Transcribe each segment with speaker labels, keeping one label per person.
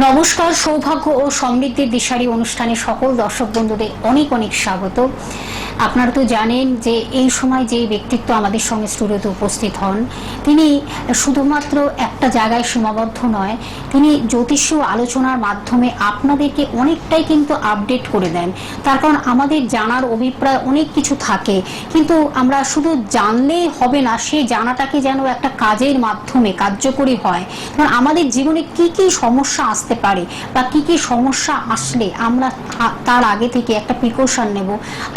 Speaker 1: নমস্কার, সৌভাগ্য ও সমৃদ্ধির দিশারি অনুষ্ঠানে সকল দর্শক বন্ধুদের অনেক অনেক স্বাগত। আপনারা তো জানেন যে এই সময় যে ব্যক্তিত্ব আমাদের সঙ্গে স্টুডিওতে উপস্থিত হন, তিনি শুধুমাত্র একটা জায়গায় সীমাবদ্ধ নয়, তিনি জ্যোতিষীয় আলোচনার মাধ্যমে আপনাদেরকে অনেকটাই কিন্তু আপডেট করে দেন। তার কারণ আমাদের জানার অভিপ্রায় অনেক কিছু থাকে, কিন্তু আমরা শুধু জানলেই হবে না, সেই জানাটাকে যেন একটা কাজের মাধ্যমে কার্যকরী হয়। কারণ আমাদের জীবনে কি কি সমস্যা আসতে পারে বা কি কি সমস্যা আসলে আমরা তার আগে থেকে একটা প্রিকশন নেব,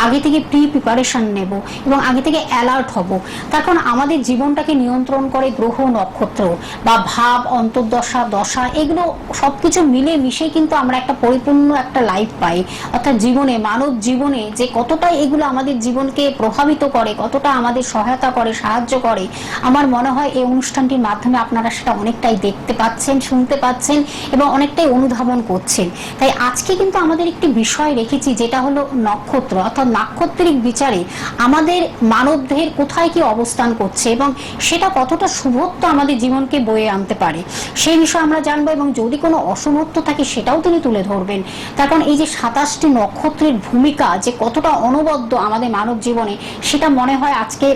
Speaker 1: আগে থেকে প্রিপারেশন নেব এবং আগে থেকে অ্যালার্ট হব। তার কারণ আমাদের জীবনটাকে নিয়ন্ত্রণ করে গ্রহ, নক্ষত্র বা ভাব, অন্তর্দশা, দশা, এগুলো সবকিছু মিলে মিশে কিন্তু আমরা একটা পরিপূর্ণ একটা লাইফ পাই। অর্থাৎ জীবনে, মানব জীবনে যে কতটা এগুলো আমাদের জীবনকে প্রভাবিত করে, কতটা আমাদের সহায়তা করে, সাহায্য করে, আমার মনে হয় এই অনুষ্ঠানটির মাধ্যমে আপনারা সেটা অনেকটাই দেখতে পাচ্ছেন, শুনতে পাচ্ছেন এবং অনেকটাই অনুধাবন করছেন। তাই আজকে কিন্তু আমাদের একটি বিষয় রেখেছি, যেটা হলো নক্ষত্র, অর্থাৎ নাক্ষত্রিক বিচারে আমাদের মানবদেহের কোথায় কি অবস্থান করছে এবং সেটা কতটা শুভত্ব আমাদের জীবনকে বয়ে আনতে পারে সেই বিষয়ে আমরা জানবো। এবং যদি কোনো অশুভত্ব থাকে সেটাও তিনি তুলে ধরবেন। তার কারণ এই যে 27টি নক্ষত্রের ভূমিকা যে কতটা অনবদ্য আমাদের মানব জীবনে, সেটা মনে হয় আজকে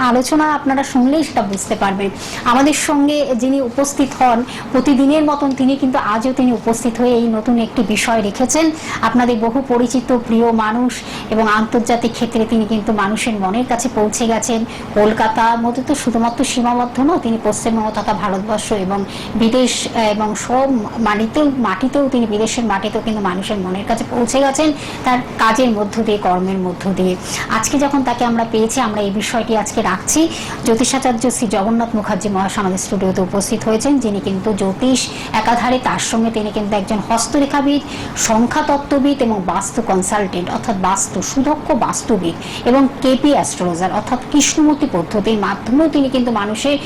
Speaker 1: আলোচনা আপনারা শুনলেই সেটা বুঝতে পারবেন। আমাদের সঙ্গে যিনি উপস্থিত হন প্রতিদিনের মতন, তিনি কিন্তু আজও তিনি উপস্থিত হয়ে এই নতুন একটি বিষয় রেখেছেন। আপনাদের বহু পরিচিত প্রিয় মানুষ এবং আন্তর্জাতিক ক্ষেত্রে তিনি কিন্তু মানুষের মনের কাছে পৌঁছে গেছেন। কলকাতার মধ্যে তো শুধুমাত্র সীমাবদ্ধ নয়, তিনি পশ্চিমবঙ্গ তথা ভারতবর্ষ এবং বিদেশ এবং সব মাটিতেও তিনি, বিদেশের মাটিতেও কিন্তু মানুষের মনের কাছে পৌঁছে গেছেন তার কাজের মধ্য দিয়ে, কর্মের মধ্য দিয়ে। আজকে যখন তাকে আমরা পেয়েছি, আমরা এই বিষয়টি আজকে রাখছি। জ্যোতিষাচার্য শ্রী জগন্নাথ মুখার্জি মহাশয় আমাদের স্টুডিওতে উপস্থিত হয়েছেন, যিনি কিন্তু জ্যোতিষ একাধারে, তার সঙ্গে তিনি কিন্তু একজন হস্তরেখাবিদ, সংখ্যাতত্ত্ববিদ এবং বাস্তু কনসালটেন্ট, অর্থাৎ বাস্তু সুদক্ষ বাস্তুবিদ এবং কেপি অ্যাস্ট্রোলজার অর্থাৎ কৃষ্ণমূর্তি পদ্ধতির মাধ্যমেও তিনি কিন্তু মানুষের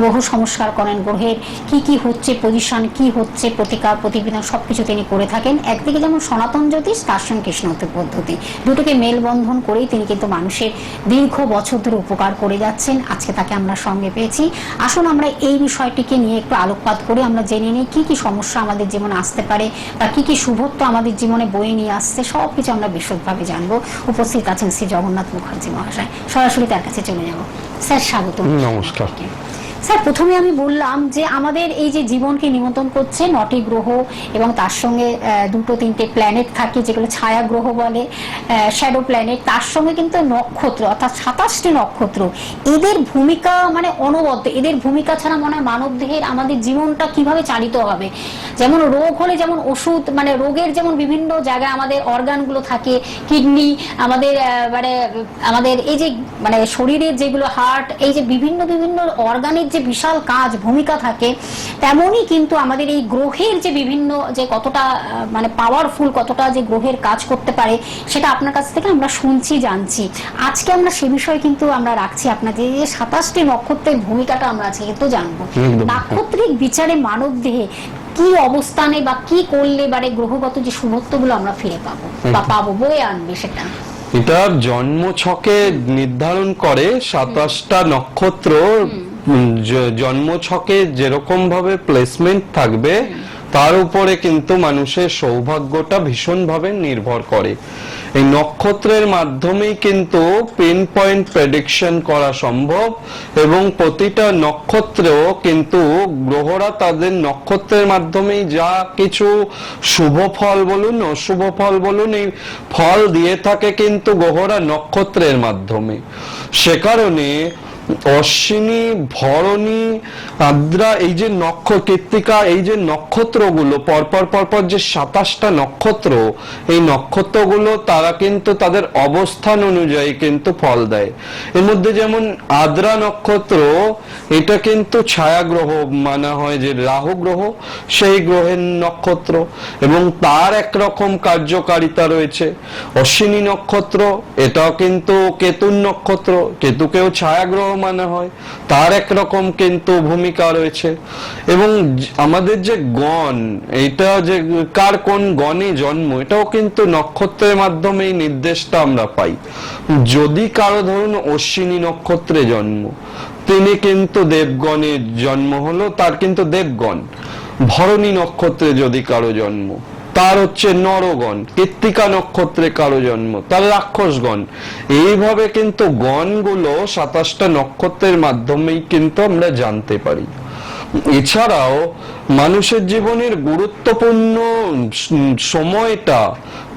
Speaker 1: গ্রহ সংস্কার করেন। গ্রহের কি কি হচ্ছে, পজিশন কি হচ্ছে, প্রতিকার প্রতিবিধান সবকিছু তিনি করে থাকেন। একদিকে যেমন সনাতন জ্যোতিষ, তার সঙ্গে কৃষ্ণমূর্তি পদ্ধতি, দুটোকে মেলবন্ধন করেই তিনি কিন্তু মানুষের দীর্ঘ বছর ধরে উপকার করে যাচ্ছেন। আজকে তাকে আমরা সঙ্গে পেয়েছি। আসুন আমরা এই বিষয়টিকে নিয়ে একটু আলোকপাত করে আমরা জেনে নিই কি কি সমস্যা আমাদের জীবনে আসতে পারে বা কি কি শুভত্ব আমাদের জীবনে বয়ে নিয়ে আসছে, সবকিছু আমরা বিশদভাবে জানবো। উপস্থিত আছেন শ্রী জগন্নাথ মুখার্জি মহাশয়, সরাসরি তার কাছে চলে যাব। স্যার স্বাগত।
Speaker 2: নমস্কার
Speaker 1: স্যার, প্রথমে আমি বললাম যে আমাদের এই যে জীবনকে নিমন্ত্রণ করছে 9টি গ্রহ এবং তার সঙ্গে 2-3টে প্ল্যানেট থাকে, যেগুলো ছায়া গ্রহ বলে, শ্যাডো প্ল্যানেট, তার সঙ্গে কিন্তু নক্ষত্র অর্থাৎ 27টি নক্ষত্র। এদের ভূমিকা মানে অনবদ্য। এদের ভূমিকা ছাড়া মনে হয় মানব দেহের আমাদের জীবনটা কিভাবে চালিত হবে। যেমন রোগ হলে যেমন ওষুধ, মানে রোগের যেমন বিভিন্ন জায়গায় আমাদের অর্গানগুলো থাকে, কিডনি, আমাদের আমাদের এই যে মানে শরীরের যেগুলো হার্ট, এই যে বিভিন্ন বিভিন্ন অর্গানের যে বিশাল কাজ ভূমিকা থাকে, তেমনই কিন্তু আমাদের এই গ্রহের যে বিভিন্ন যে কতটা মানে পাওয়ারফুল, কতটা যে গ্রহের কাজ করতে পারে, সেটা আপনার কাছ থেকে আমরা শুনছি, জানছি। আজকে আমরা সে বিষয়ে কিন্তু আমরা রাখছি আপনাদের যে 27টি নক্ষত্রের ভূমিকাটা আমরা আজকে কিন্তু জানবো। নাক্ষত্রিক বিচারে মানব দেহে কি অবস্থানে বা কি করলে মানে গ্রহগত যে শুভত্বগুলো আমরা ফিরে পাবো বা পাবো, বয়ে আনবে সেটা।
Speaker 2: এটা জন্ম ছকে নির্ধারণ করে 27টা নক্ষত্র। জন্ম ছকে যেরকম ভাবে প্লেসমেন্ট থাকবে তার উপরে কিন্তু মানুষের সৌভাগ্যটা ভীষণভাবে নির্ভর করে। এই নক্ষত্রের মাধ্যমেই কিন্তু পিন পয়েন্ট প্রেডিকশন করা সম্ভব এবং প্রতিটা নক্ষত্রেও কিন্তু গ্রহরা তাদের নক্ষত্রের মাধ্যমেই যা কিছু শুভ ফল বলুন, অশুভ ফল বলুন, এই ফল দিয়ে থাকে কিন্তু গ্রহরা নক্ষত্রের মাধ্যমে। সে কারণে অশ্বিনী, ভরণী, আদ্রা, এই যে কৃত্তিকা, এই যে নক্ষত্রগুলো পরপর যে 27টা নক্ষত্র, এই নক্ষত্রগুলো তারা কিন্তু তাদের অবস্থান অনুযায়ী কিন্তু ফল দেয়। এর মধ্যে যেমন আদ্রা নক্ষত্র, এটা কিন্তু ছায়া গ্রহ মানা হয়, যে রাহু গ্রহ সেই গ্রহের নক্ষত্র এবং তার একরকম কার্যকারিতা রয়েছে। অশ্বিনী নক্ষত্র, এটাও কিন্তু কেতুর নক্ষত্র, কেতুকেও ছায়া গ্রহ মানা হয়, তার একরকম কিন্তু ভূমিকা রয়েছে। এবং আমাদের যে গণ, এটা যে কার কোন গণে জন্ম, এটাও কিন্তু নক্ষত্রের মাধ্যমে এই নির্দেশটা আমরা পাই। যদি কারো ধরুন অশ্বিনী নক্ষত্রে জন্ম, তিনি কিন্তু দেবগণের জন্ম হলো, তার কিন্তু দেবগণ ভরণী নক্ষত্রে যদি কারো জন্ম, তার হচ্ছে নরগণ। কৃত্তিকা নক্ষত্রে কারো জন্ম, তার রাক্ষসগণ। এইভাবে কিন্তু গণগুলো 27টা নক্ষত্রের মাধ্যমেই কিন্তু আমরা জানতে পারি। এছাড়াও মানুষের জীবনের গুরুত্বপূর্ণ সময়টা,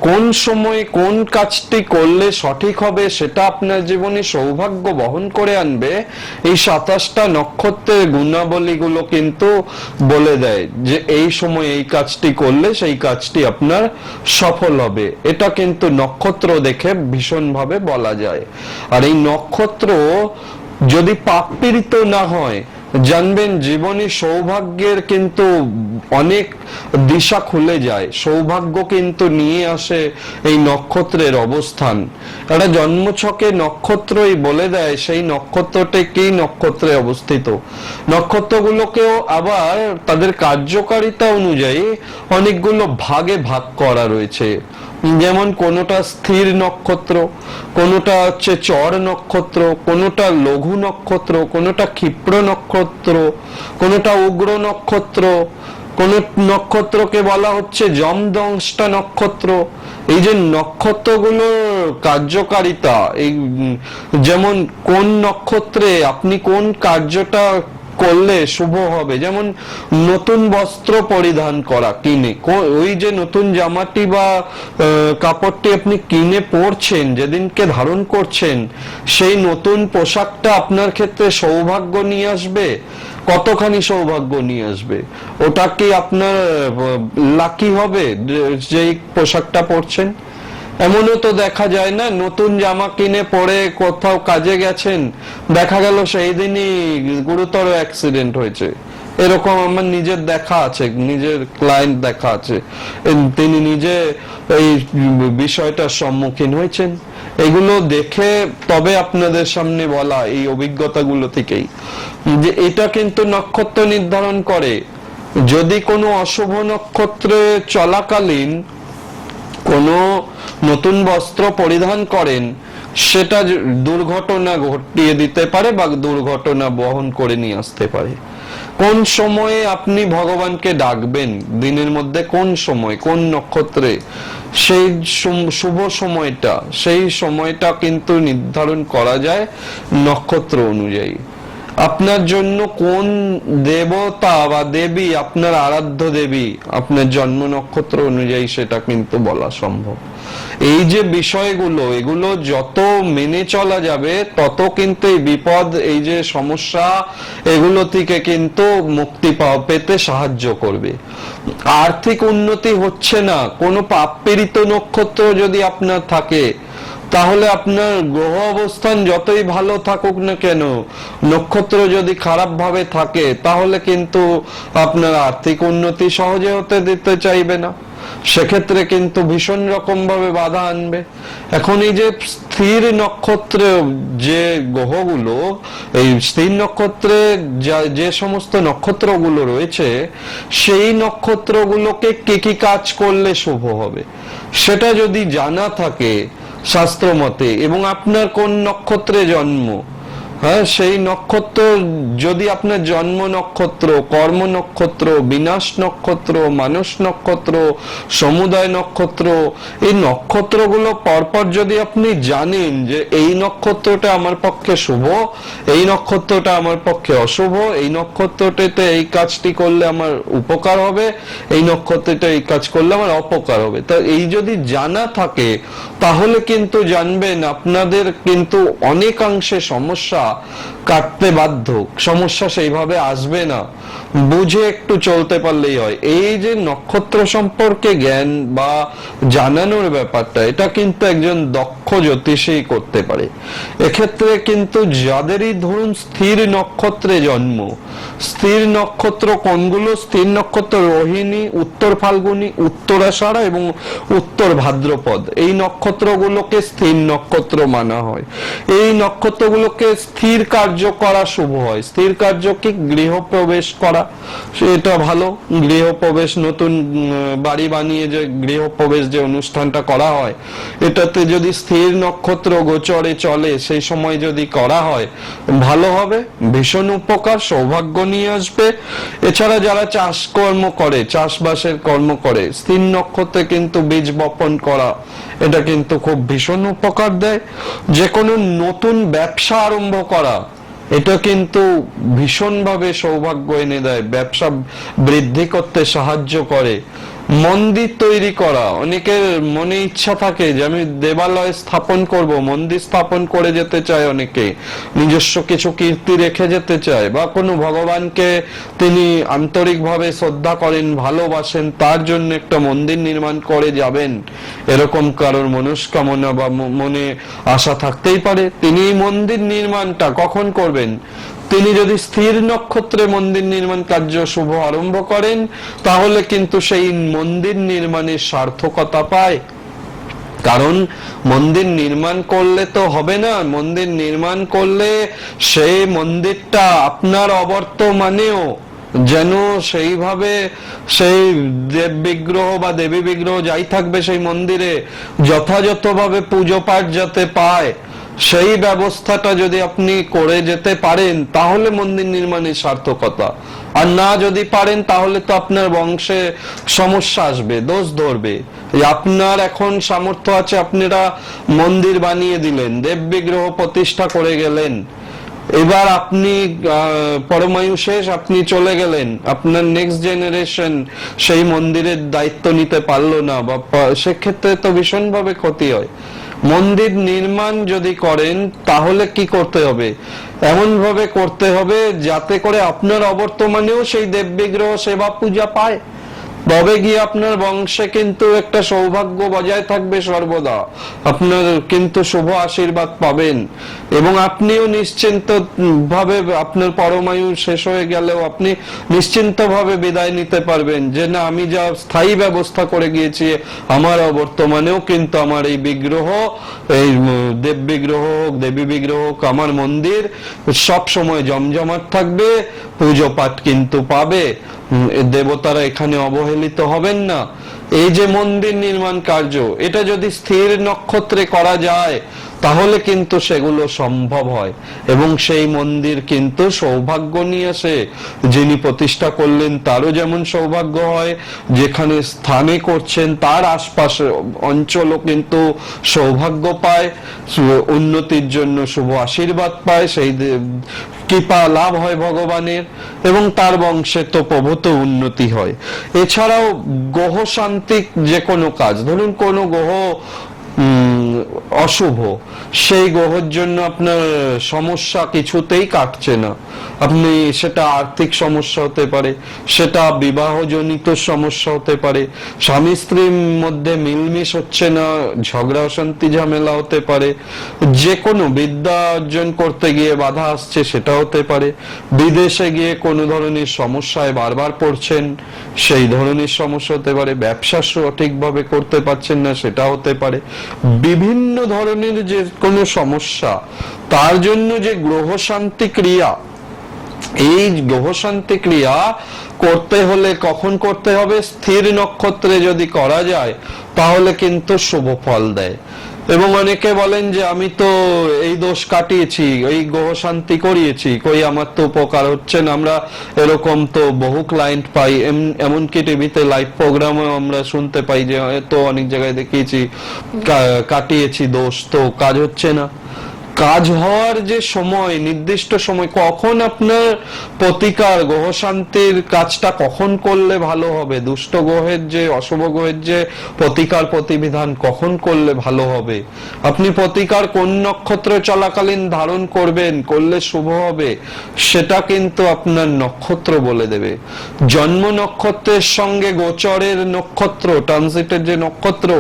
Speaker 2: কোন সময়ে কোন কাজটি করলে সঠিক হবে, সেটা আপনার জীবনে সৌভাগ্য বহন করে আনবে, এই 27টা নক্ষত্রের গুণাবলীগুলো কিন্তু বলে দেয় যে এই সময় এই কাজটি করলে সেই কাজটি আপনার সফল হবে। এটা কিন্তু নক্ষত্র দেখে ভীষণভাবে বলা যায়। আর এই নক্ষত্র যদি পাপপীড়িত না হয়, জানবেন জীবনে সৌভাগ্যের কিন্তু অনেক দিশা খুলে যায়। সৌভাগ্য কিন্তু নিয়ে আসে এই নক্ষত্রের অবস্থান। একটা জন্মছকে নক্ষত্রই বলে দেয় সেই নক্ষত্রটি কি নক্ষত্রে অবস্থিত। নক্ষত্রগুলোকেও আবার তাদের কার্যকারিতা অনুযায়ী অনেকগুলো ভাগে ভাগ করা রয়েছে। যেমন কোনটা স্থির নক্ষত্র, কোনটা হচ্ছে চর নক্ষত্র, কোনটা লঘু নক্ষত্র, কোনটা ক্ষিপ্র নক্ষত্র, কোনটা উগ্র নক্ষত্র, কোন নক্ষত্রকে বলা হচ্ছে যমদংষ্টা নক্ষত্র। এই যে নক্ষত্রগুলোর কার্যকারিতা, এই যেমন কোন নক্ষত্রে আপনি কোন কার্যটা করলে শুভ হবে, যেমন নতুন বস্ত্র পরিধান করা, কিনে ওই যে নতুন জামাটি বা কাপড়টি আপনি কিনে পরছেন, যেদিনকে ধারণ করছেন, সেই নতুন পোশাকটা আপনার ক্ষেত্রে সৌভাগ্য নিয়ে আসবে। কতখানি সৌভাগ্য নিয়ে আসবে, ওটা কি আপনার লাকি হবে যেই পোশাকটা পরছেন? এমনও তো দেখা যায় না, নতুন জামা কিনে পরে কোথাও কাজে গেছেন, দেখা গেল সেই দিনই গুরুতর অ্যাক্সিডেন্ট হয়েছে। এরকম আমার নিজের দেখা আছে, নিজের ক্লায়েন্ট দেখা আছে, তিনি নিজে এই বিষয়টার সম্মুখীন হয়েছেন। এগুলো দেখে তবে আপনাদের সামনে বলা, এই অভিজ্ঞতাগুলো থেকেই, যে এটা কিন্তু নক্ষত্র নির্ধারণ করে। যদি কোনো অশুভ নক্ষত্রে চলাকালীন কোনো নতুন বস্ত্র পরিধান করেন, সেটা দুর্ঘটনা ঘটিয়ে দিতে পারে বা দুর্ঘটনা বহন করে নিয়ে আসতে পারে। কোন সময়ে আপনি ভগবানকে ডাকবেন, দিনের মধ্যে কোন সময়, কোন নক্ষত্রে, সেই শুভ সময়টা, সেই সময়টা কিন্তু নির্ধারণ করা যায় নক্ষত্র অনুযায়ী। আপনার জন্য কোন দেবতা বা দেবী আপনার আরাধ্য দেবী, আপনার জন্ম নক্ষত্র অনুযায়ী সেটা কিন্তু বলা সম্ভব। এই যে বিষয়গুলো, এগুলো যত মেনে চলা যাবে তত কিন্তু এই বিপদ, এই যে সমস্যা, এগুলো থেকে কিন্তু মুক্তি পেতে সাহায্য করবে। আর্থিক উন্নতি হচ্ছে না, কোনো পাপ পীড়িত নক্ষত্র যদি আপনার থাকে, তাহলে আপনার গ্রহ অবস্থান যতই ভালো থাকুক না কেন, নক্ষত্র যদি খারাপ ভাবে থাকে, তাহলে কিন্তু আপনার আর্থিক উন্নতি সহজে হতে দিতে চাইবে না। সেক্ষেত্রে কিন্তু ভীষণ রকম ভাবে বাধা আনবে। এখন এই যে স্থির নক্ষত্রে যে গ্রহগুলো, এই স্থির নক্ষত্রে যে সমস্ত নক্ষত্রগুলো রয়েছে, সেই নক্ষত্রগুলোকে কি কি কাজ করলে শুভ হবে সেটা যদি জানা থাকে শাস্ত্র মতে, এবং আপনার কোন নক্ষত্রে জন্ম, হ্যাঁ, সেই নক্ষত্র যদি আপনার জন্ম নক্ষত্র, কর্ম নক্ষত্র, বিনাশ নক্ষত্র, মানস নক্ষত্র, সমুদয় নক্ষত্র, এই নক্ষত্রগুলো পরপর যদি আপনি জানেন যে এই নক্ষত্রটা আমার পক্ষে শুভ, এই নক্ষত্রটা আমার পক্ষে অশুভ, এই নক্ষত্রটাতে এই কাজটি করলে আমার উপকার হবে, এই নক্ষত্রটা এই কাজ করলে আমার অপকার হবে, তা এই যদি জানা থাকে, তাহলে কিন্তু জানবেন আপনাদের কিন্তু অনেকাংশে সমস্যা কাটতে বাধ্য। সমস্যা সেইভাবে আসবে না, বুঝে একটু চলতে পারলেই হয়। এই যে নক্ষত্র সম্পর্কে জ্ঞান বা জানানোর ব্যাপারটা, এটা কিন্তু একজন দক্ষ জ্যোতিষী করতে পারে। এক্ষেত্রে কিন্তু যাদেরই ধরুন স্থির নক্ষত্রে জন্ম, স্থির নক্ষত্র কোনগুলো? স্থির নক্ষত্র রোহিণী, উত্তর ফাল্গুনী, উত্তরাষাঢ়া এবং উত্তর ভাদ্রপদ, এই নক্ষত্রগুলোকে স্থির নক্ষত্র মানা হয়। এই নক্ষত্রগুলোকে স্থির কার্য কার্য করা শুভ হয়। স্থির কার্য কি? গৃহপ্রবেশ করা, সেটা ভালো। গৃহপ্রবেশ, নতুন বাড়ি বানিয়ে যে গৃহপ্রবেশ যে অনুষ্ঠানটা করা হয়, এটাতে যদি স্থির নক্ষত্র গোচরে চলে সেই সময় যদি করা হয় ভালো হবে, ভীষণ উপকার, সৌভাগ্য নিয়ে আসবে। এছাড়া যারা চাষ কর্ম করে, চাষবাসের কর্ম করে, স্থির নক্ষত্রে কিন্তু বীজ বপন করা, এটা কিন্তু খুব ভীষণ উপকার দেয়। যে কোনো নতুন ব্যবসা আরম্ভ করা, এটা কিন্তু ভীষণভাবে সৌভাগ্য এনে দেয়, ব্যবসা বৃদ্ধি করতে সাহায্য করে। মন্দির তৈরি করা, অনেকের মনে ইচ্ছা থাকে যে আমি দেবালয় স্থাপন করব, মন্দির স্থাপন করে যেতে চায়, অনেকে নিজস্ব কিছু কীর্তি রেখে যেতে চায়, বা কোনো ভগবানকে তিনি আন্তরিকভাবে শ্রদ্ধা করেন, ভালোবাসেন, তার জন্য একটা মন্দির নির্মাণ করে যাবেন, এরকম কারোর মনস্কামনা বা মনে আশা থাকতেই পারে। তিনি এই মন্দির নির্মাণটা কখন করবেন? তিনি যদি স্থির নক্ষত্রে মন্দির নির্মাণ কার্য শুভ আরম্ভ করেন, তাহলে কিন্তু সেই মন্দির নির্মাণের সার্থকতা পায়। কারণ মন্দির নির্মাণ করলে তো হবে না, মন্দির নির্মাণ করলে সেই মন্দিরটা আপনার অবর্তমানেও যেন সেইভাবে সেই দেব বিগ্রহ বা দেবী বিগ্রহ যাই থাকবে সেই মন্দিরে যথাযথভাবে পুজো পাঠ যাতে পায়, সেই ব্যবস্থাটা যদি আপনি করে যেতে পারেন, তাহলে মন্দির নির্মাণের সার্থকতা। আর না যদি পারেন, তাহলে তো আপনার বংশে সমস্যা আসবে, দোষ ধরবে। আপনার এখন সামর্থ্য আছে, আপনারা মন্দির বানিয়ে দিলেন, দেব বিগ্রহ প্রতিষ্ঠা করে গেলেন, এবার আপনি পরমায়ু শেষ, আপনি চলে গেলেন, আপনার নেক্সট জেনারেশন সেই মন্দিরের দায়িত্ব নিতে পারলো না, বা সেক্ষেত্রে তো ভীষণভাবে ক্ষতি হয়। মন্দির নির্মাণ যদি করেন, তাহলে কি করতে হবে? এমন ভাবে করতে হবে যাতে করে আপনার অবর্তমানেও সেই দেব বিগ্রহ সেবা পূজা পায়, তবে গিয়ে আপনার বংশে কিন্তু একটা সৌভাগ্য বজায় থাকবে সর্বদা, আপনার কিন্তু শুভ আশীর্বাদ পাবেন। এবং আপনিও নিশ্চিন্ত ভাবে, আপনার পরমায়ু শেষ হয়ে গেলেও আপনি নিশ্চিন্ত ভাবে বিদায় নিতে পারবেন, যে না, আমি যা স্থায়ী ব্যবস্থা করে গিয়েছি, আমার বর্তমানেও কিন্তু আমার এই বিগ্রহ, এই দেব বিগ্রহ হোক, দেবী বিগ্রহ হোক, আমার মন্দির সব সময় জমজমাট থাকবে, পুজো পাঠ কিন্তু পাবে, দেবতারা এখানে অবহেলিত হবেন না। এই যে মন্দির নির্মাণ কার্য, এটা যদি স্থির নক্ষত্রে করা যায়, তাহলে কিন্তু সেগুলো সম্ভব হয়, এবং সেই মন্দির কিন্তু সৌভাগ্য নিয়ে আসে। যিনি প্রতিষ্ঠা করলেন তারও যেমন সৌভাগ্য হয়, যেখানে স্থানে করছেন তার আশপাশের অঞ্চলও কিন্তু সৌভাগ্য পায়, উন্নতির জন্য শুভ আশীর্বাদ পায়, সেই কৃপা লাভ হয় ভগবানের, এবং তার বংশে তো প্রভূত উন্নতি হয়। এছাড়াও গ্রহ শান্তি, যে কোনো কাজ, ধরুন কোনো গ্রহ অশুভ, সেই গ্রহের জন্য আপনার সমস্যা কিছুতেই কাটছে না, আপনি সেটা আর্থিক সমস্যা হতে পারে, সেটা বিবাহজনিত সমস্যা হতে পারে, স্বামী স্ত্রীর মধ্যে মিলমিশ হচ্ছে না, ঝগড়া অশান্তি ঝামেলা হতে পারে, যে কোনো বিদ্যা অর্জন করতে গিয়ে বাধা আসছে, সেটা হতে পারে, বিদেশে গিয়ে কোনো ধরনের সমস্যায় বারবার পড়ছেন, সেই ধরনের সমস্যা হতে পারে, ব্যবসা সঠিকভাবে করতে পারছেন না, সেটা হতে পারে, বিভিন্ন ধরনের যে কোনো সমস্যা, তার জন্য যে গ্রহ শান্তি ক্রিয়া, এই গ্রহ শান্তি ক্রিয়া করতে হলে কখন করতে হবে? স্থির নক্ষত্রে যদি করা যায়, তাহলে কিন্তু শুভ ফল দেয়। এবং অনেকে বলেন যে আমি তো এই দোষ কাটিয়েছি, এই গ্রহ শান্তি করিয়েছি, কই আমার তো উপকার হচ্ছে না। আমরা এরকম তো বহু ক্লায়েন্ট পাই, এমনকি টিভিতে লাইভ প্রোগ্রামে আমরা শুনতে পাই যে তো অনেক জায়গায় দেখিয়েছি, কাটিয়েছি দোষ, তো কাজ হচ্ছে না। কাজ হওয়ার যে সময়, নির্দিষ্ট সময়, কখন আপনার প্রতিকার, গ্রহ শান্তির কাজটা কখন করলে ভালো হবে, দুষ্ট গ্রহের যে, অশুভ গ্রহের যে প্রতিকার প্রতিবিধান কখন করলে ভালো হবে, আপনি প্রতিকার কোন নক্ষত্র চলাকালীন ধারণ করবেন, করলে শুভ হবে, সেটা কিন্তু আপনার নক্ষত্র বলে দেবে। জন্ম নক্ষত্রের সঙ্গে গোচরের নক্ষত্র, ট্রানজিটের যে নক্ষত্র,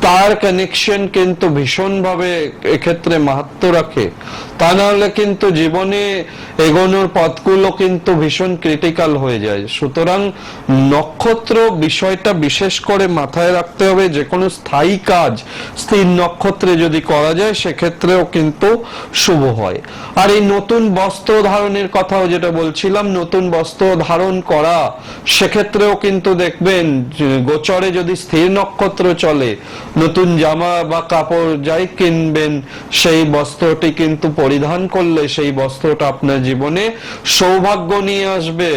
Speaker 2: তার কানেকশন কিন্তু ভীষণভাবে এক্ষেত্রে মাহাত্ম্য রাখে। তা না হলে কিন্তু জীবনে এগোনোর পথগুলো কিন্তু ভীষণ ক্রিটিক্যাল হয়ে যায়। সুতরাং নক্ষত্র বিষয়টা বিশেষ করে মাথায় রাখতে হবে। যে কোনো স্থায়ী কাজ স্থির নক্ষত্রে যদি করা যায় সেক্ষেত্রেও কিন্তু শুভ হয়। আর এই নতুন বস্ত্র ধারণের কথাও যেটা বলছিলাম, নতুন বস্ত্র ধারণ করা, সেক্ষেত্রেও কিন্তু দেখবেন গোচরে যদি স্থির নক্ষত্র চলে, নতুন জামা বা কাপড় যাই কিনবেন, সেই বস্ত্রটি কিন্তু পরিধান করলে সেই বস্ত্রটা আপনার জীবনে সৌভাগ্য নিয়ে আসবে।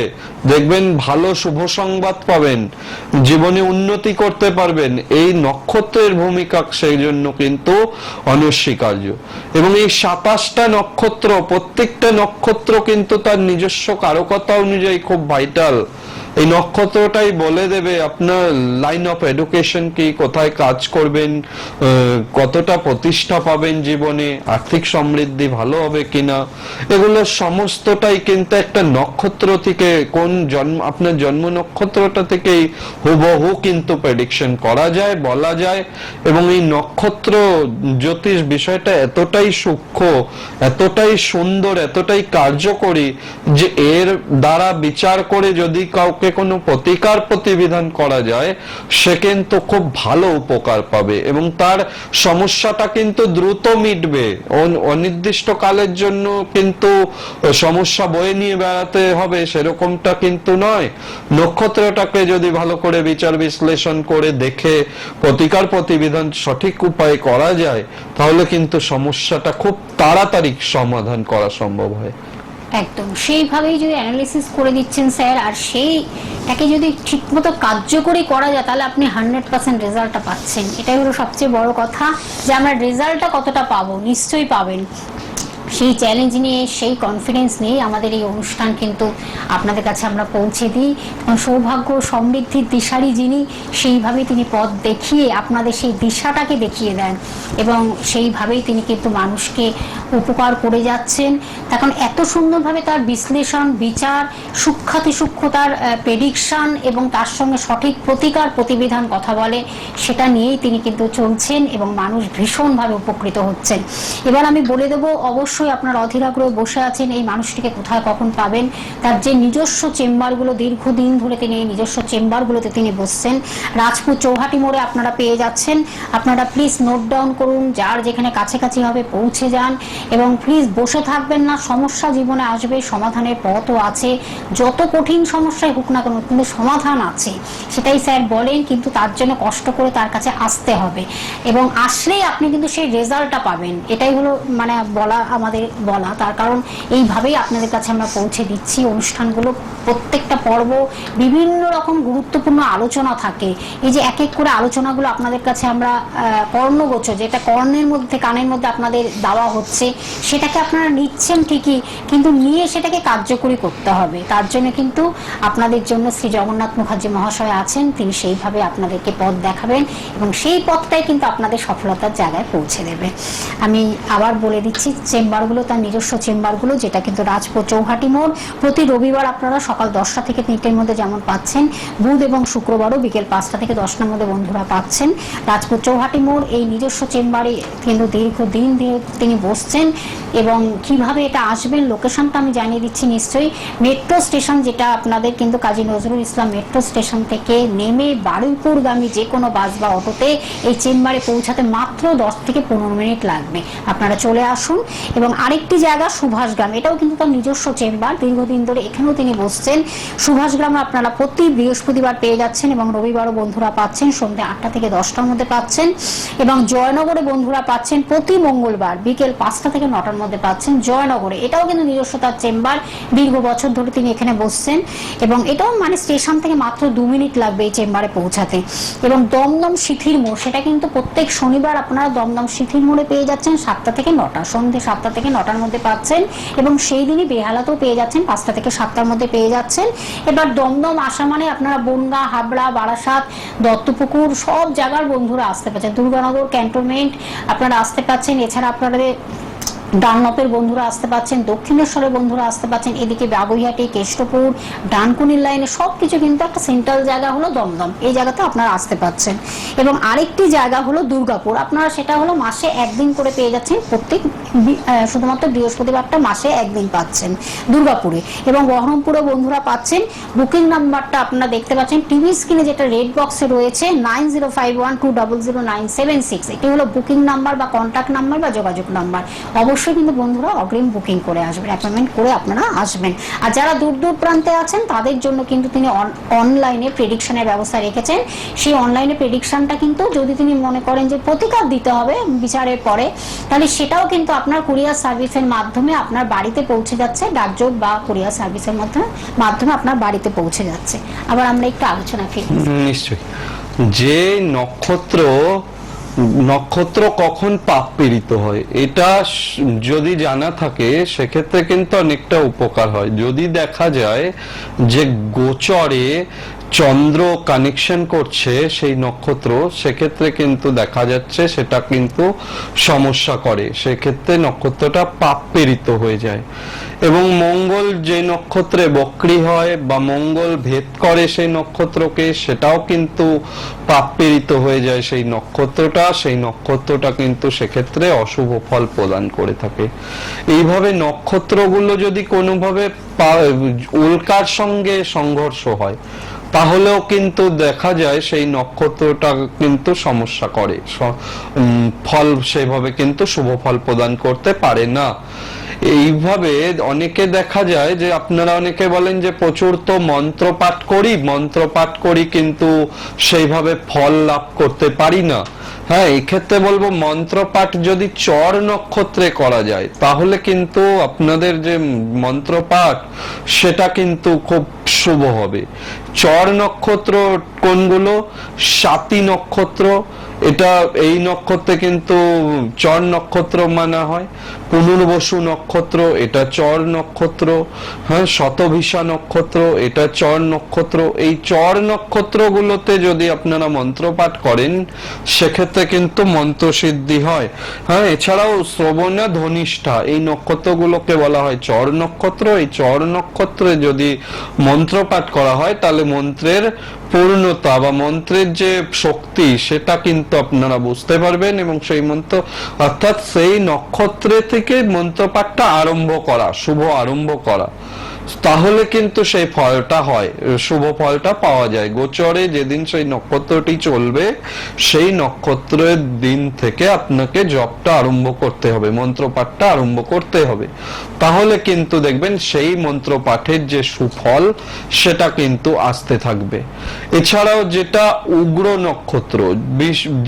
Speaker 2: দেখবেন ভালো শুভ সংবাদ পাবেন, জীবনে উন্নতি করতে পারবেন। এই নক্ষত্রের ভূমিকা সেই জন্য কিন্তু অনস্বীকার্য। এবং এই 27টা নক্ষত্র, প্রত্যেকটা নক্ষত্র কিন্তু তার নিজস্ব কারকতা অনুযায়ী খুব ভাইটাল। এই নক্ষত্রটাই বলে দেবে আপনার লাইন অফ এডুকেশন কি, কোথায় কাজ করবেন, কতটা প্রতিষ্ঠা পাবেন জীবনে, আর্থিক সমৃদ্ধি ভালো হবে কিনা, এগুলো সমস্তটাই কিন্তু একটা নক্ষত্র থেকে, কোন জন্ম, আপনার জন্ম নক্ষত্রটা থেকেই হুবহু কিন্তু প্রেডিকশন করা যায়, বলা যায়। এবং এই নক্ষত্র জ্যোতিষ বিষয়টা এতটাই সূক্ষ্ম, এতটাই সুন্দর, এতটাই কার্যকরী যে এর দ্বারা বিচার করে যদি কাউকে কোনো প্রতিকার প্রতিবিধান করা যায়, সে কিন্তু খুব ভালো উপকার পাবে এবং তার সমস্যাটা কিন্তু দ্রুত মিটবে। অনির্দিষ্ট কালের জন্য কিন্তু সমস্যা বয়ে নিয়ে বেড়াতে হবে সেরকমটা কিন্তু নয়। নক্ষত্রটাকে যদি ভালো করে বিচার বিশ্লেষণ করে দেখে প্রতিকার প্রতিবিধান সঠিক উপায়ে করা যায়, তাহলে কিন্তু সমস্যাটা খুব তাড়াতাড়ি সমাধান করা সম্ভব হয়।
Speaker 1: একদম সেইভাবেই যদি অ্যানালিসিস করে দিচ্ছেন স্যার, আর সেইটাকে যদি ঠিকমতো কার্যকরী করা যায়, তাহলে আপনি 100% রেজাল্টটা পাচ্ছেন। এটাই হলো সবচেয়ে বড় কথা, যে আমরা রেজাল্টটা কতটা পাবো, নিশ্চয়ই পাবেন। সেই চ্যালেঞ্জ নিয়ে, সেই কনফিডেন্স নিয়ে আমাদের এই অনুষ্ঠান কিন্তু আপনাদের কাছে আমরা পৌঁছে দিই। সৌভাগ্য সমৃদ্ধির দিশারি যিনি, সেইভাবেই তিনি পথ দেখিয়ে আপনাদের সেই দিশাটাকে দেখিয়ে দেন এবং সেইভাবেই তিনি কিন্তু মানুষকে উপকার করে যাচ্ছেন। তখন এত সুন্দরভাবে তার বিশ্লেষণ, বিচার, সূক্ষ্মাতিসূক্ষ্ম তার প্রেডিকশন এবং তার সঙ্গে সঠিক প্রতিকার প্রতিবিধান কথা বলে, সেটা নিয়েই তিনি কিন্তু চলছেন এবং মানুষ ভীষণভাবে উপকৃত হচ্ছেন। এবার আমি বলে দেবো, অবশ্যই আপনার অধীরাগ্রহে বসে আছেন এই মানুষটিকে কোথায় কখন পাবেন। তার যে নিজস্ব চেম্বারগুলো, দীর্ঘদিন ধরে তিনি এই নিজস্ব চেম্বারগুলোতে তিনি বসছেন, রাজপুর চৌহাটি মোড়ে আপনারা পেয়ে যাচ্ছেন। আপনারা প্লিজ নোট ডাউন করুন, যার যেখানে কাছাকাছি হবে পৌঁছে যান এবং প্লিজ বসে থাকবেন না। সমস্যা জীবনে আসবে, সমাধানের পথও আছে। যত কঠিন সমস্যায় হোক না কেন, কিন্তু সমাধান আছে, সেটাই স্যার বলেন। কিন্তু তার জন্য কষ্ট করে তার কাছে আসতে হবে এবং আসলেই আপনি কিন্তু সেই রেজাল্টটা পাবেন। এটাই হলো মানে আমাদের বলা, তার কারণ এইভাবেই আপনাদের কাছে আমরা পৌঁছে দিচ্ছি অনুষ্ঠানগুলো। প্রত্যেকটা পর্ব বিভিন্ন রকম গুরুত্বপূর্ণ আলোচনা থাকে। এই যে এক এক করে আলোচনাগুলো আপনাদের কাছে আমরা কর্ণগোচর, যেটা কর্ণের মধ্যে, কানের মধ্যে আপনাদের দেওয়া হচ্ছে, সেটাকে আপনারা নিচ্ছেন ঠিকই, কিন্তু নিয়ে সেটাকে কার্যকরী করতে হবে। তার জন্য কিন্তু আপনাদের জন্য শ্রী জগন্নাথ মুখার্জি মহাশয় আছেন, তিনি সেইভাবে আপনাদেরকে পথ দেখাবেন এবং সেই পথটাই কিন্তু আপনাদের সফলতার জায়গায় পৌঁছে দেবে। আমি আবার বলে দিচ্ছি চেম্বারগুলো, তার নিজস্ব চেম্বারগুলো, যেটা কিন্তু রাজপুর চৌহাটি মোড়। প্রতি রবিবার আপনারা সকাল 10টা থেকে 3টের মধ্যে যেমন পাচ্ছেন, বুধ এবং শুক্রবারও বিকেল 5টা থেকে 10টার মধ্যে বন্ধুরা পাচ্ছেন। রাজপুর চৌহাটি মোড় এই নিজস্ব চেম্বারে কিন্তু দীর্ঘদিন ধরে তিনি বসছেন। এবং কিভাবে এটা আসবেন, লোকেশনটা আমি জানিয়ে দিচ্ছি নিশ্চয়ই। মেট্রো স্টেশন, যেটা আপনাদের কিন্তু কাজী নজরুল ইসলাম মেট্রো স্টেশন থেকে নেমে বারুইপুরগামী যে কোনো বাস বা অটোতে এই চেম্বারে পৌঁছাতে মাত্র 10 থেকে 15 মিনিট লাগবে। আপনারা চলে আসুন। এবং আরেকটি জায়গা সুভাষগ্রাম, এটাও কিন্তু তার নিজস্ব চেম্বার, দীর্ঘদিন ধরে এখানেও তিনি বসছেন। সুভাষগ্রামে আপনারা প্রতি বৃহস্পতিবার পেয়ে যাচ্ছেন এবং রবিবারও বন্ধুরা পাচ্ছেন, সন্ধ্যে 8টা থেকে 10টার মধ্যে পাচ্ছেন। এবং জয়নগরে বন্ধুরা পাচ্ছেন প্রতি মঙ্গলবার বিকেল 5টা থেকে 9টার মধ্যে পাচ্ছেন জয়নগরে। এটাও কিন্তু নিজস্ব তার চেম্বার, দীর্ঘ বছর ধরে তিনি এখানে বসছেন এবং এটাও মানে স্টেশন থেকে মাত্র 2 মিনিট লাগবে এই চেম্বারে পৌঁছাতে। এবং দমদম শিথির মোড়, সেটা কিন্তু প্রত্যেক শনিবার আপনারা দমদম শিথির মোড়ে পেয়ে যাচ্ছেন 7টা থেকে 9টা, সন্ধ্যে 7টা থেকে 9টার মধ্যে পাচ্ছেন। এবং সেই দিনই বেহালাতেও পেয়ে যাচ্ছেন, 5টা থেকে 7টার মধ্যে পেয়ে যাচ্ছেন। এবার দমদম আসা মানে আপনারা বনগাঁ, হাবড়া, বারাসাত, দত্তপুকুর সব জায়গার বন্ধুরা আসতে পারছেন। দুর্গানগর ক্যান্টনমেন্ট আপনারা আসতে পারছেন। এছাড়া আপনাদের ডানলপের বন্ধুরা আসতে পাচ্ছেন, দক্ষিণেশ্বরের বন্ধুরা আসতে পাচ্ছেন, এদিকে বাগুইহাটি, কেষ্টপুর, ডানকুনির লাইনে সবকিছু কিন্তু একটা সেন্ট্রাল জায়গা হলো দমদম, এই জায়গাতে আপনারা আসতে পাচ্ছেন। এবং আরেকটি জায়গা হলো দুর্গাপুর, আপনারা সেটা হলো মাসে একদিন করে পেয়ে যাচ্ছেন, প্রত্যেক শুধুমাত্র বৃহস্পতিবারটা মাসে একদিন পাচ্ছেন দুর্গাপুরে। এবং বহরমপুরে বন্ধুরা পাচ্ছেন, বুকিং নাম্বারটা আপনারা দেখতে পাচ্ছেন টিভি স্ক্রিনে, যেটা রেড বক্সে রয়েছে 9051200976, এটি হলো বুকিং নাম্বার বা কন্ট্যাক্ট নাম্বার বা যোগাযোগ নাম্বার। অবশ্যই কিন্তু বন্ধুরা অগ্রিম বুকিং করে আসবেন, অ্যাপয়েন্টমেন্ট করে আপনারা আসবেন। আর যারা দূর দূর প্রান্তে আছেন তাদের জন্য কিন্তু তিনি অনলাইনে প্রেডিকশনের ব্যবস্থা রেখেছেন। সেই অনলাইনে প্রেডিকশনটা কিন্তু যদি তিনি মনে করেন যে প্রতিকার দিতে হবে বিচারের পরে, তাহলে সেটাও কিন্তু আপনার কুরিয়ার সার্ভিসের মাধ্যমে আপনার বাড়িতে পৌঁছে যাচ্ছে, ডাকযোগ বা কুরিয়ার সার্ভিসের মাধ্যমে আপনার বাড়িতে পৌঁছে যাচ্ছে। আবার আমরা একটু আলোচনা ফিরি।
Speaker 2: নিশ্চয়ই, যে নক্ষত্র কখন পাপ পীড়িত হয় এটা যদি জানা থাকে সেক্ষেত্রে কিন্তু অনেকটা উপকার হয়। যদি দেখা যায় যে গোচরে চন্দ্র কানেকশন করছে সেই নক্ষত্র, সেক্ষেত্রে কিন্তু দেখা যাচ্ছে সেটা কিন্তু সমস্যা করে, সেক্ষেত্রে নক্ষত্রটা পাপ পীড়িত হয়ে যায়। এবং মঙ্গল যে নক্ষত্রে বক্রী হয় বা মঙ্গল ভেদ করে সেই নক্ষত্রকে, সেটাও কিন্তু পাপ পীড়িত হয়ে যায় সেই নক্ষত্রটা কিন্তু সেক্ষেত্রে অশুভ ফল প্রদান করে থাকে। এইভাবে নক্ষত্রগুলো যদি কোনোভাবে উল্কার সঙ্গে সংঘর্ষ হয় তাহলেও কিন্তু দেখা যায় সেই নক্ষত্রটা কিন্তু সমস্যা করে, ফল সেভাবে কিন্তু শুভ ফল প্রদান করতে পারে না। এইভাবে অনেকে দেখা যায় যে আপনারা অনেকে বলেন যে প্রচুর তো মন্ত্র পাঠ করি কিন্তু সেইভাবে ফল লাভ করতে পারি না। হ্যাঁ, এক্ষেত্রে বলবো মন্ত্রপাঠ যদি চর নক্ষত্রে করা যায় তাহলে কিন্তু আপনাদের যে মন্ত্রপাঠ সেটা কিন্তু খুব শুভ হবে। চর নক্ষত্র কোনগুলো? স্বাতী নক্ষত্র, এটা এই নক্ষত্রে কিন্তু চর নক্ষত্র মানা হয়। পুনর্বসু নক্ষত্র, এটা চর নক্ষত্র। হ্যাঁ, শতভিষা নক্ষত্র, এটা চর নক্ষত্র। এই চর নক্ষত্রগুলোতে যদি আপনারা মন্ত্রপাঠ করেন সেক্ষেত্রে কিন্তু মন্ত্র সিদ্ধি হয়। হ্যাঁ, এছাড়াও শ্রবণা, ধনিষ্ঠা, এই নক্ষত্রগুলোকে বলা হয় চর নক্ষত্র। এই চর নক্ষত্রে যদি মন্ত্রপাঠ করা হয় তাহলে মন্ত্রের পূর্ণতা বা মন্ত্রের যে শক্তি সেটা কিন্তু আপনারা বুঝতে পারবেন, এবং সেই মন্ত্র অর্থাৎ সেই নক্ষত্রে থেকে মন্ত্রপাঠটা আরম্ভ করা, শুভ আরম্ভ করা, তাহলে কিন্তু সেই ফলটা হয়, শুভ ফলটা পাওয়া যায়। গোচরে যেদিন সেই নক্ষত্রটি চলবে সেই নক্ষত্রের দিন থেকে আপনাকে জপটা আরম্ভ করতে হবে, মন্ত্রপাঠটা আরম্ভ করতে হবে, তাহলে কিন্তু দেখবেন সেই মন্ত্রপাঠের যে সুফল সেটা কিন্তু আসতে থাকবে। এছাড়াও যেটা উগ্র নক্ষত্র,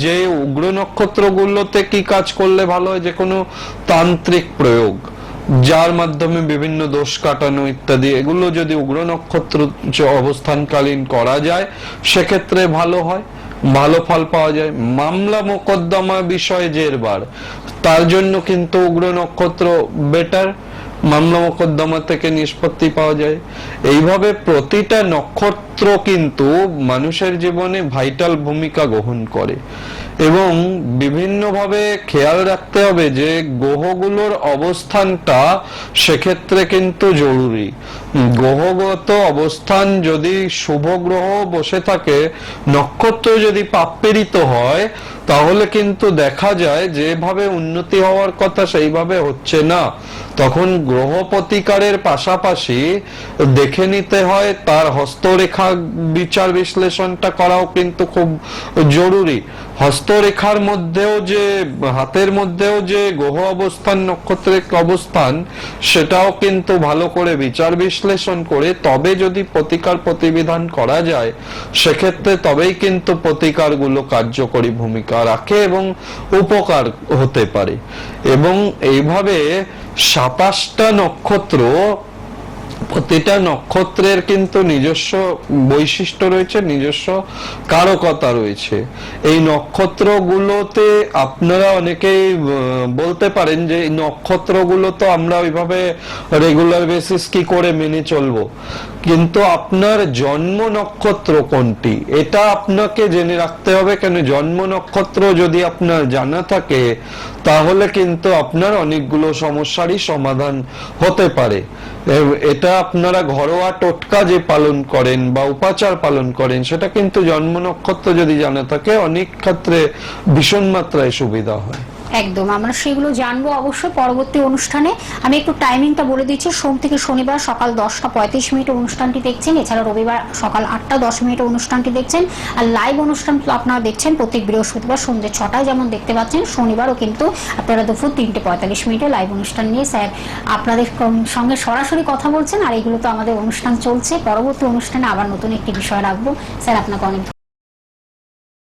Speaker 2: যে উগ্র নক্ষত্রগুলোতে কি কাজ করলে ভালো হয়, যে কোনো তান্ত্রিক প্রয়োগ যার মাধ্যমে বিভিন্ন দোষ কাটানো ইত্যাদি, এগুলো যদি উগ্র নক্ষত্র অবস্থানকালীন করা যায় সেক্ষেত্রে ভালো হয়, ভালো ফল পাওয়া যায়। মামলা মোকদ্দমা বিষয়ে জেরবার, তার জন্য কিন্তু উগ্র নক্ষত্র বেটার, মামলা মোকদ্দমা থেকে নিষ্পত্তি পাওয়া যায়। এইভাবে প্রতিটা নক্ষত্র কিন্তু মানুষের জীবনে ভাইটাল ভূমিকা গ্রহণ করে, এবং বিভিন্নভাবে খেয়াল রাখতে হবে যে গ্রহগুলোর অবস্থানটা সেক্ষেত্রে কিন্তু জরুরি। গ্রহগত অবস্থান যদি শুভ গ্রহ বসে থাকে, নক্ষত্র যদি পাপপীড়িত হয়, তাহলে কিন্তু দেখা যায় যেভাবে উন্নতি হওয়ার কথা সেইভাবে হচ্ছে না। তখন গ্রহ প্রতিকারের পাশাপাশি দেখে নিতে হয় তার হস্তরেখা বিচার বিশ্লেষণটা করাও কিন্তু খুব জরুরি। হস্তরেখার মধ্যেও যে, হাতের মধ্যেও যে গ্রহ অবস্থান, নক্ষত্রের অবস্থান, সেটাও কিন্তু ভালো করে বিচার বিশ্লেষণ করে তবে যদি প্রতিকার প্রতিবিধান করা যায় সেক্ষেত্রে তবেই কিন্তু প্রতিকারগুলো কার্যকরী ভূমিকা রাখে এবং উপকার হতে পারে। এবং এইভাবে 27টা নক্ষত্র, প্রতিটা নক্ষত্রের কিন্তু নিজস্ব বৈশিষ্ট্য রয়েছে, নিজস্ব কারকতা রয়েছে। এই নক্ষত্রগুলোতে আপনারা অনেকেই বলতে পারেন যে এই নক্ষত্রগুলো তো আমরা ওইভাবে রেগুলার বেসিস কি করে মেনে চলবো, কিন্তু আপনার জন্ম নক্ষত্র কোনটি এটা আপনাকে জেনে রাখতে হবে। কেন জন্ম নক্ষত্র যদি আপনার জানা থাকে তাহলে কিন্তু আপনার অনেকগুলো সমস্যারই সমাধান হতে পারে। এটা আপনারা ঘরোয়া টোটকা যে পালন করেন বা উপাচার পালন করেন সেটা কিন্তু জন্ম নক্ষত্র যদি জানা থাকে অনেক ক্ষেত্রে ভীষণ মাত্রায় সুবিধা হয়।
Speaker 1: একদম, আমরা সেগুলো জানবো অবশ্যই পরবর্তী অনুষ্ঠানে। আমি একটু টাইমিংটা বলে দিচ্ছি। সোম থেকে শনিবার সকাল 10:35 অনুষ্ঠানটি দেখছেন, এছাড়া রবিবার সকাল 8:10 অনুষ্ঠানটি দেখছেন, আর লাইভ অনুষ্ঠান আপনারা দেখছেন প্রত্যেক বৃহস্পতিবার সন্ধ্যে 6টায় যেমন দেখতে পাচ্ছেন, শনিবারও কিন্তু আপনারা দুপুর 3:45 লাইভ অনুষ্ঠান নিয়ে স্যার আপনাদের সঙ্গে সরাসরি কথা বলছেন। আর এগুলো তো আমাদের অনুষ্ঠান চলছে, পরবর্তী অনুষ্ঠানে আবার নতুন একটি বিষয় রাখবো। স্যার আপনাকে অনেক